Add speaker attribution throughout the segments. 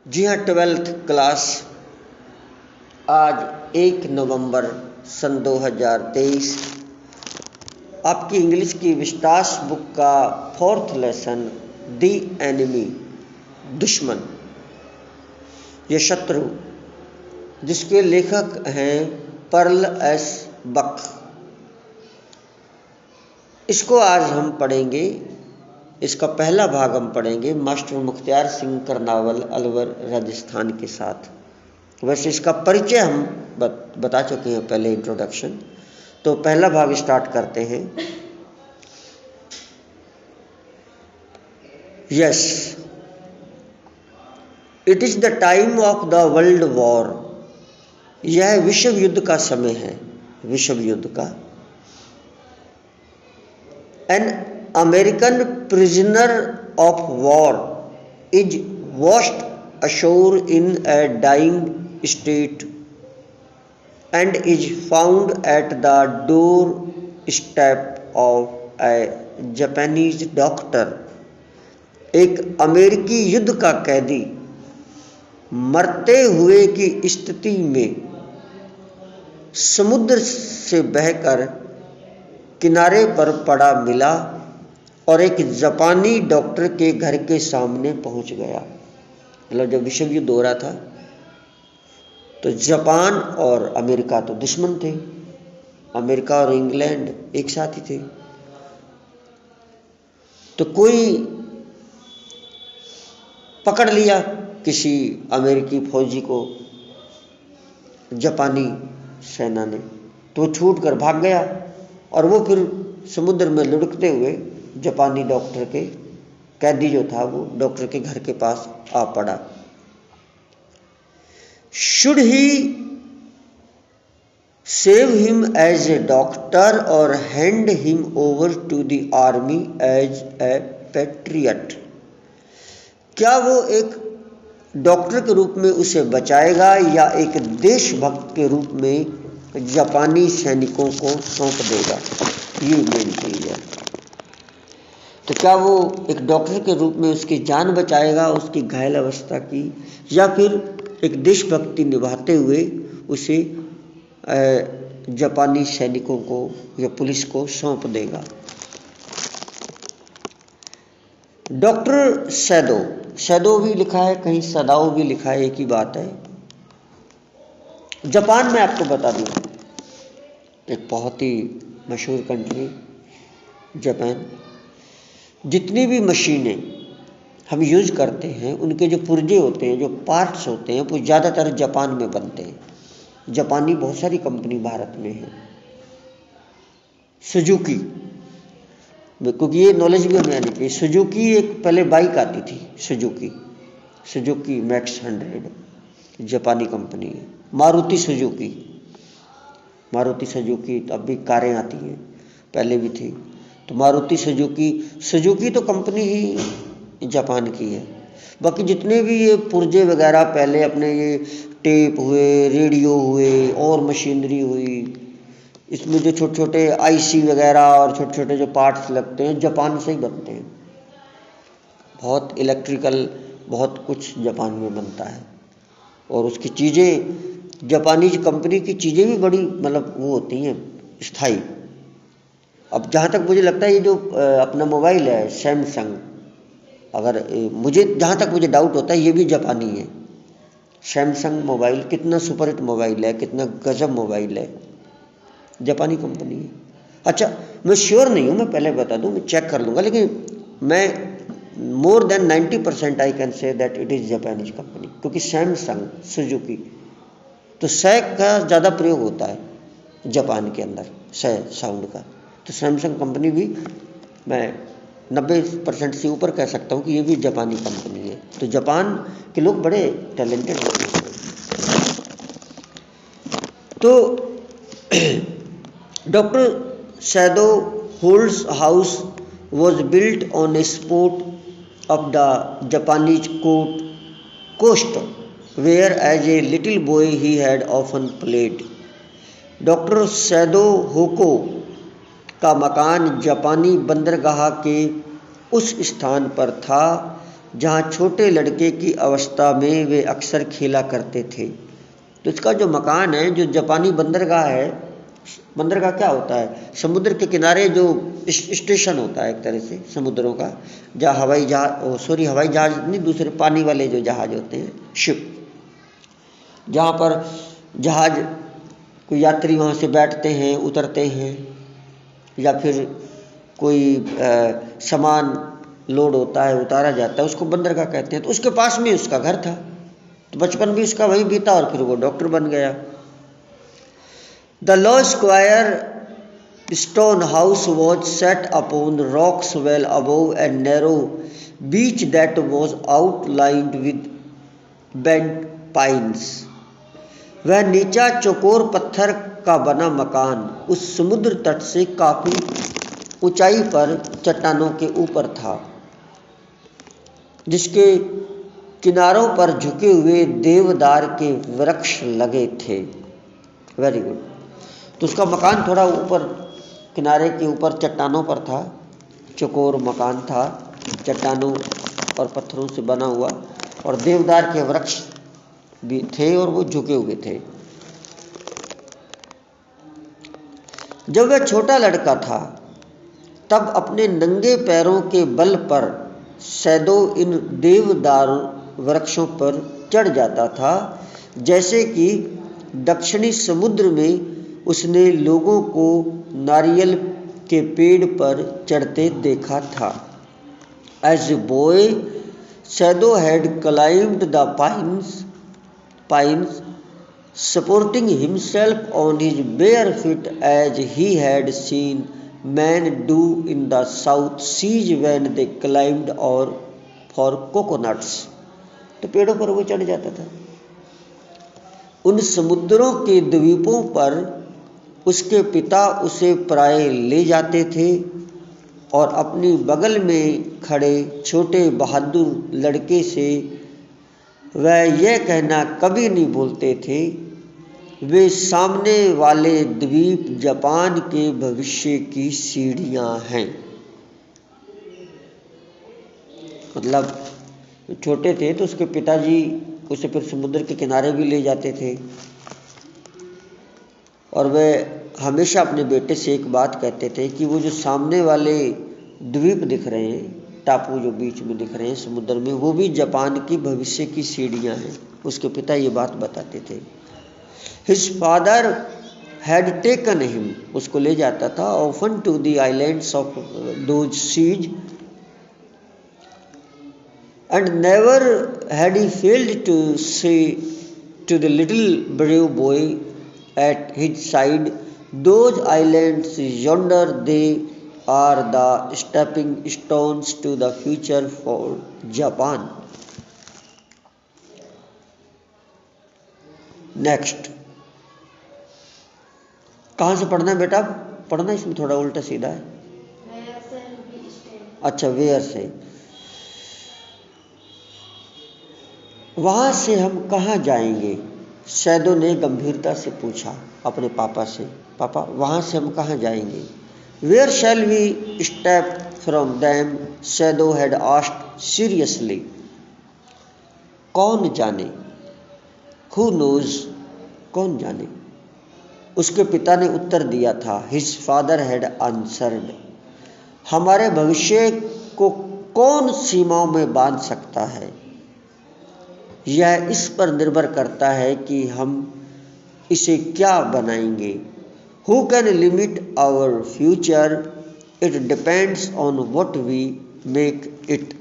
Speaker 1: जी हाँ, 12th class आज 1 नवंबर सन 2023 आपकी इंग्लिश की विस्तास बुक का 4th लेसन दी एनिमी, दुश्मन या शत्रु, जिसके लेखक हैं पर्ल एस बक। इसको आज हम पढ़ेंगे। इसका पहला भाग हम पढ़ेंगे मास्टर मुख्तियार सिंह करनावल, अलवर, राजस्थान के साथ। वैसे इसका परिचय हम बता चुके हैं पहले, इंट्रोडक्शन। तो पहला भाग स्टार्ट करते हैं। Yes, it is the time of the world war. यह विश्व युद्ध का समय है, विश्व युद्ध का। An American prisoner of war is washed ashore in a dying state and is found at the doorstep of a Japanese doctor। एक अमेरिकी युद्ध का कैदी मरते हुए की स्थिति में समुद्र से बहकर किनारे पर पड़ा मिला और एक जापानी डॉक्टर के घर के सामने पहुंच गया। मतलब जब विश्व युद्ध हो रहा था तो जापान और अमेरिका तो दुश्मन थे, अमेरिका और इंग्लैंड एक साथ ही थे। तो कोई पकड़ लिया किसी अमेरिकी फौजी को जापानी सेना ने, तो छूट कर भाग गया और वो फिर समुद्र में लुढ़कते हुए जापानी डॉक्टर के, कैदी जो था वो डॉक्टर के घर के पास आ पड़ा। Should he save him as a doctor और hand him over to the army as a patriot. क्या वो एक डॉक्टर के रूप में उसे बचाएगा या एक देशभक्त के रूप में जापानी सैनिकों को सौंप देगा? ये मेन चीज है। तो क्या वो एक डॉक्टर के रूप में उसकी जान बचाएगा, उसकी घायल अवस्था की, या फिर एक देशभक्ति निभाते हुए उसे जापानी सैनिकों को या पुलिस को सौंप देगा? डॉक्टर सैदो, सैदो भी लिखा है, कहीं सदाओ भी लिखा है, एक ही बात है। जापान में आपको बता दूं, एक बहुत ही मशहूर कंट्री जापान। जितनी भी मशीनें हम यूज करते हैं उनके जो पुर्जे होते हैं, जो पार्ट्स होते हैं, वो ज़्यादातर जापान में बनते हैं। जापानी बहुत सारी कंपनी भारत में है। सुजुकी, क्योंकि ये नॉलेज भी हमें आनी चाहिए। सुजुकी एक पहले बाइक आती थी, सुजुकी मैक्स 100, जापानी कंपनी है। मारुति सुजुकी अब भी कारें आती हैं, पहले भी थी। तो मारुति सुजुकी तो कंपनी ही जापान की है। बाकी जितने भी ये पुर्जे वगैरह पहले अपने ये टेप हुए, रेडियो हुए और मशीनरी हुई, इसमें जो छोटे छोटे आईसी वगैरह और छोटे छोटे जो पार्ट्स लगते हैं जापान से ही बनते हैं। बहुत इलेक्ट्रिकल, बहुत कुछ जापान में बनता है। और उसकी चीज़ें, जापानी कंपनी की चीज़ें भी बड़ी मतलब वो होती हैं, स्थायी। अब जहाँ तक मुझे लगता है ये जो अपना मोबाइल है सैमसंग, अगर मुझे जहाँ तक मुझे डाउट होता है ये भी जापानी है। सैमसंग मोबाइल कितना सुपर हिट मोबाइल है, कितना गजब मोबाइल है, जापानी कंपनी है। अच्छा, मैं श्योर नहीं हूँ, मैं पहले बता दूँ, मैं चेक कर लूँगा, लेकिन मैं more than 90% I can say that it is Japanese company. क्योंकि सैमसंग, सुजुकी, तो सै का ज़्यादा प्रयोग होता है जापान के अंदर, सै साउंड का। तो सैमसंग कंपनी भी मैं 90% से ऊपर कह सकता हूँ कि ये भी जापानी कंपनी है। तो जापान के लोग बड़े टैलेंटेड होते हैं। तो doctor Saito holds house was built on a spot of the Japanese coast where as a little boy he had often played. Doctor Saito होको का मकान जापानी बंदरगाह के उस स्थान पर था जहाँ छोटे लड़के की अवस्था में वे अक्सर खेला करते थे। तो इसका जो मकान है, जो जापानी बंदरगाह है, बंदरगाह क्या होता है, समुद्र के किनारे जो स्टेशन होता है एक तरह से समुद्रों का, जहाँ हवाई जहाज नहीं, दूसरे पानी वाले जो जहाज होते हैं, शिप, जहाँ पर जहाज कोई यात्री वहाँ से बैठते हैं, उतरते हैं, या फिर कोई सामान लोड होता है, उतारा जाता है, उसको बंदरगाह कहते हैं। तो उसके पास में उसका घर था, तो बचपन भी उसका वहीं बीता और फिर वो डॉक्टर बन गया। The law square stone house was set upon rocks well above a narrow beach that was outlined with bent pines. वह नीचा चौकोर पत्थर का बना मकान उस समुद्र तट से काफी ऊंचाई पर चट्टानों के ऊपर था, जिसके किनारों पर झुके हुए देवदार के वृक्ष लगे थे। Very good. तो उसका मकान थोड़ा ऊपर, किनारे के ऊपर चट्टानों पर था, चौकोर मकान था, चट्टानों और पत्थरों से बना हुआ, और देवदार के वृक्ष भी थे और वो झुके हुए थे। जब वह छोटा लड़का था तब अपने नंगे पैरों के बल पर सैदो इन देवदार वृक्षों पर चढ़ जाता था, जैसे कि दक्षिणी समुद्र में उसने लोगों को नारियल के पेड़ पर चढ़ते देखा था। As a boy Saito had climbed the pines, supporting himself on his bare feet as he had seen men do in the South Seas when they climbed or for coconuts। तो पेड़ों पर वो चढ़ जाता था। उन समुद्रों के द्वीपों पर उसके पिता उसे प्राय ले जाते थे और अपनी बगल में खड़े छोटे बहादुर लड़के से वह यह कहना कभी नहीं भूलते थे, वे सामने वाले द्वीप जापान के भविष्य की सीढ़ियां हैं। मतलब छोटे थे तो उसके पिताजी उसे फिर समुद्र के किनारे भी ले जाते थे, और वह हमेशा अपने बेटे से एक बात कहते थे कि वो जो सामने वाले द्वीप दिख रहे हैं, टापू जो बीच में दिख रहे हैं समुद्र में, वो भी जापान की भविष्य की सीढ़ियां हैं। उसके पिता ये बात बताते थे। His father had taken him, उसको ले जाता था, often to the islands of those seas, and never had he failed to say to the little brave boy at his side, those islands yonder they are the stepping stones to the future for Japan। Next, कहाँ से पढ़ना है बेटा? पढ़ना इसमें थोड़ा उल्टा सीधा है। अच्छा, वेयर से। वहाँ से हम कहाँ जाएंगे? सैदो ने गंभीरता से पूछा अपने पापा से। पापा, वहाँ से हम कहाँ जाएंगे? Where shall we step from them? Saido had asked seriously। कौन जाने? Who knows? कौन जाने? उसके पिता ने उत्तर दिया था। His father had answered। हमारे भविष्य को कौन सीमाओं में बांध सकता है? यह इस पर निर्भर करता है कि हम इसे क्या बनाएंगे। Who can limit our future? It depends on what we make it।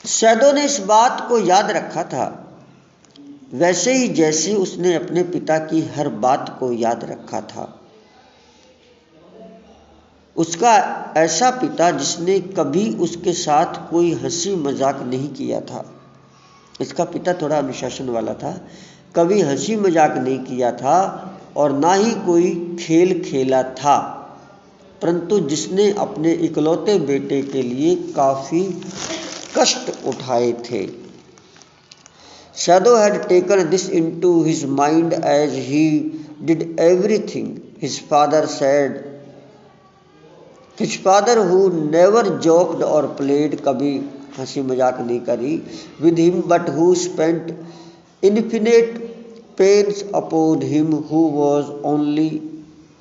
Speaker 1: Saido ने इस बात को याद रखा था, वैसे ही जैसे उसने अपने पिता की हर बात को याद रखा था। उसका ऐसा पिता जिसने कभी उसके साथ कोई हंसी मजाक नहीं किया था। इसका पिता थोड़ा अनुशासन वाला था, कभी हंसी मजाक नहीं किया था और ना ही कोई खेल खेला था, परंतु जिसने अपने इकलौते बेटे के लिए काफ़ी कष्ट उठाए थे। Sado had taken this into his mind as he did everything his father said his father who never joked और प्लेड, कभी हंसी मजाक नहीं करी, with him but who spent infinite pains upon him who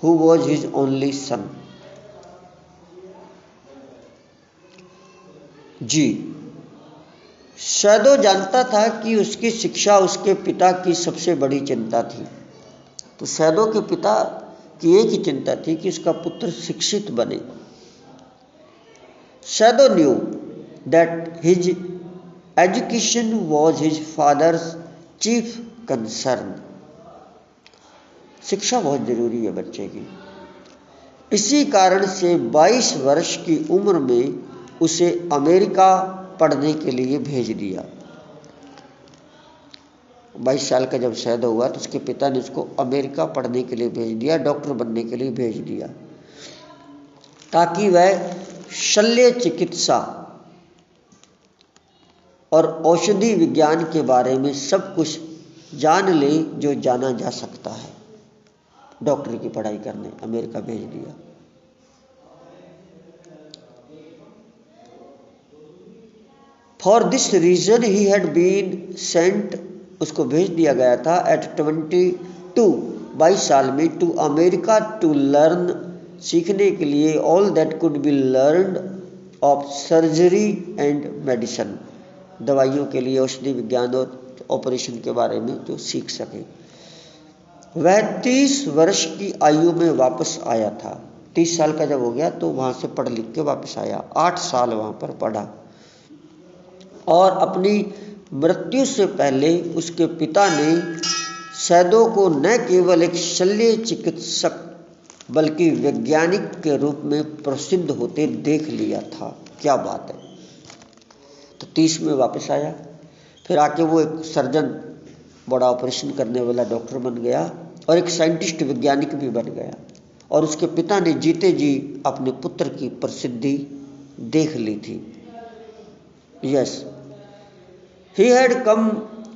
Speaker 1: was his only son. जी, Saito जानता था कि उसकी शिक्षा उसके पिता की सबसे बड़ी चिंता थी। तो शैदो के पिता की एक ही चिंता थी कि उसका पुत्र शिक्षित बने। Saito knew that his education was his father's chief concern. शिक्षा बहुत जरूरी है बच्चे की। इसी कारण से 22 वर्ष की उम्र में उसे अमेरिका पढ़ने के लिए भेज दिया। 22 साल का जब शैदो हुआ तो उसके पिता ने उसको अमेरिका पढ़ने के लिए भेज दिया, डॉक्टर बनने के लिए भेज दिया, ताकि वह शल्य चिकित्सा और औषधि विज्ञान के बारे में सब कुछ जान ले जो जाना जा सकता है। डॉक्टर की पढ़ाई करने अमेरिका भेज दिया। For this reason he had been sent, उसको भेज दिया गया था एट 22 साल में, टू अमेरिका टू लर्न, सीखने के लिए, all that could be learned of surgery and medicine, दवाइयों के लिए, औषधि विज्ञान और ऑपरेशन के बारे में जो सीख सके। वह 30 वर्ष की आयु में वापस आया था। 30 साल का जब हो गया तो वहाँ से पढ़ लिख के वापस आया। 8 साल वहाँ पर पढ़ा और अपनी मृत्यु से पहले उसके पिता ने शैदो को न केवल एक शल्य चिकित्सक बल्कि वैज्ञानिक के रूप में प्रसिद्ध होते देख लिया था। क्या बात है। तो 30 में वापस आया, फिर आके वो एक सर्जन, बड़ा ऑपरेशन करने वाला डॉक्टर बन गया और एक साइंटिस्ट, वैज्ञानिक भी बन गया। और उसके पिता ने जीते जी अपने पुत्र की प्रसिद्धि देख ली थी। Yes, he had come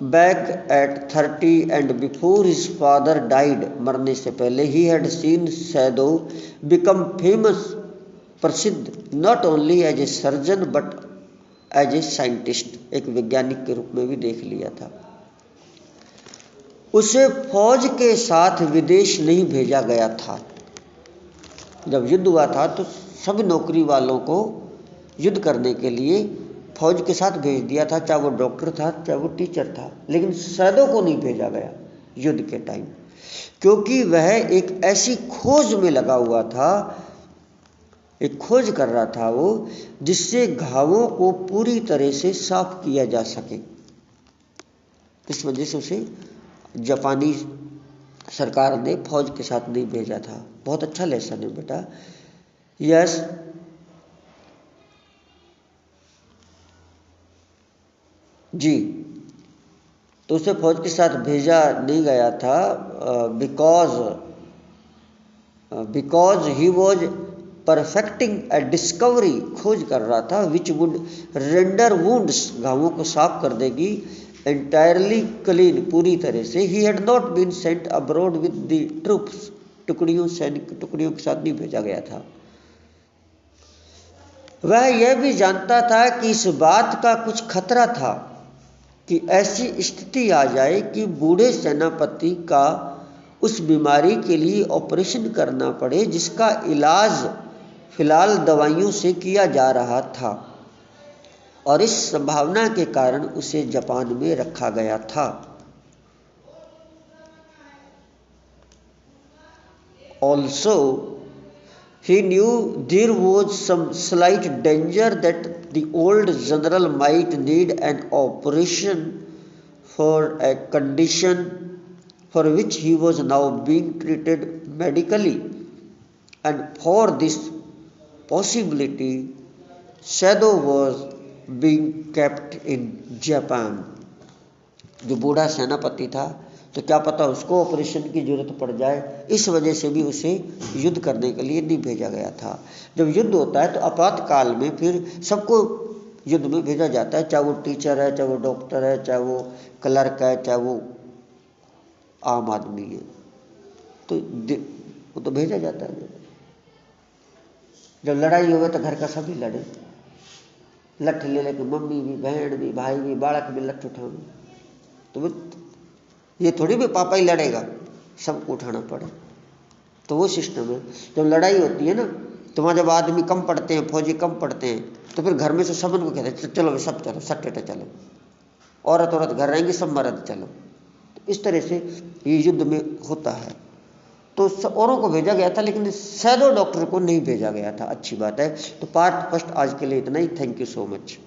Speaker 1: back at 30 and before his father died, मरने से पहले, he had seen शैदो become famous, प्रसिद्ध, not only as a surgeon but as a scientist, एक वैज्ञानिक के रूप में भी देख लिया था। उसे फौज के साथ विदेश नहीं भेजा गया था। जब युद्ध हुआ था तो सब नौकरी वालों को युद्ध करने के लिए फौज के साथ भेज दिया था, चाहे वो डॉक्टर था चाहे वो टीचर था, लेकिन शैदो को नहीं भेजा गया युद्ध के टाइम, क्योंकि वह एक ऐसी खोज में लगा हुआ था, एक खोज कर रहा था वो, जिससे घावों को पूरी तरह से साफ किया जा सके। इस वजह से उसे जापानी सरकार ने फौज के साथ नहीं भेजा था। बहुत अच्छा लेसन है बेटा। यस, जी, तो उसे फौज के साथ भेजा नहीं गया था because he was perfecting A discovery, खोज कर रहा था, विच वुड रेंडर वुंड्स, घावों को साफ कर देगी, एंटायरली क्लीन, पूरी तरह से। He had not been sent abroad with the troops, सैनिक टुकड़ियों के साथ नहीं भेजा गया था। वह यह भी जानता था कि इस बात का कुछ खतरा था कि ऐसी स्थिति आ जाए कि बूढ़े सेनापति का उस बीमारी के लिए ऑपरेशन करना पड़े जिसका इलाज फिलहाल दवाइयों से किया जा रहा था, और इस संभावना के कारण उसे जापान में रखा गया था। Also he knew there was some slight danger that the old general might need an operation for a condition for which he was now being treated medically, and for this possibility Shaido was being kept in Japan। जो बूढ़ा सेनापति था तो क्या पता उसको operation की जरूरत पड़ जाए, इस वजह से भी उसे युद्ध करने के लिए नहीं भेजा गया था। जब युद्ध होता है तो आपातकाल में फिर सबको युद्ध में भेजा जाता है, चाहे वो टीचर है, चाहे वो डॉक्टर है, चाहे वो क्लर्क है, चाहे वो आम आदमी है, तो वो तो भेजा जाता है। जब लड़ाई होवे तो घर का सभी लड़े, लठ ले लेके मम्मी भी, बहन भी, भाई भी, बालक भी लठ उठावे। तो ये थोड़ी भी पापा ही लड़ेगा, सबको उठाना पड़े। तो वो सिस्टम है। जब लड़ाई होती है ना, तो वहाँ जब आदमी कम पड़ते हैं, फौजी कम पड़ते हैं, तो फिर घर में से सबन को कहते हैं चलो सब चलो, सट्टे चलो, औरत घर रहेंगी, सब मर्द चलो। तो इस तरह से ये युद्ध में होता है। तो औरों को भेजा गया था, लेकिन शैडो डॉक्टर को नहीं भेजा गया था। अच्छी बात है। तो पार्ट फर्स्ट आज के लिए इतना ही। Thank you so much.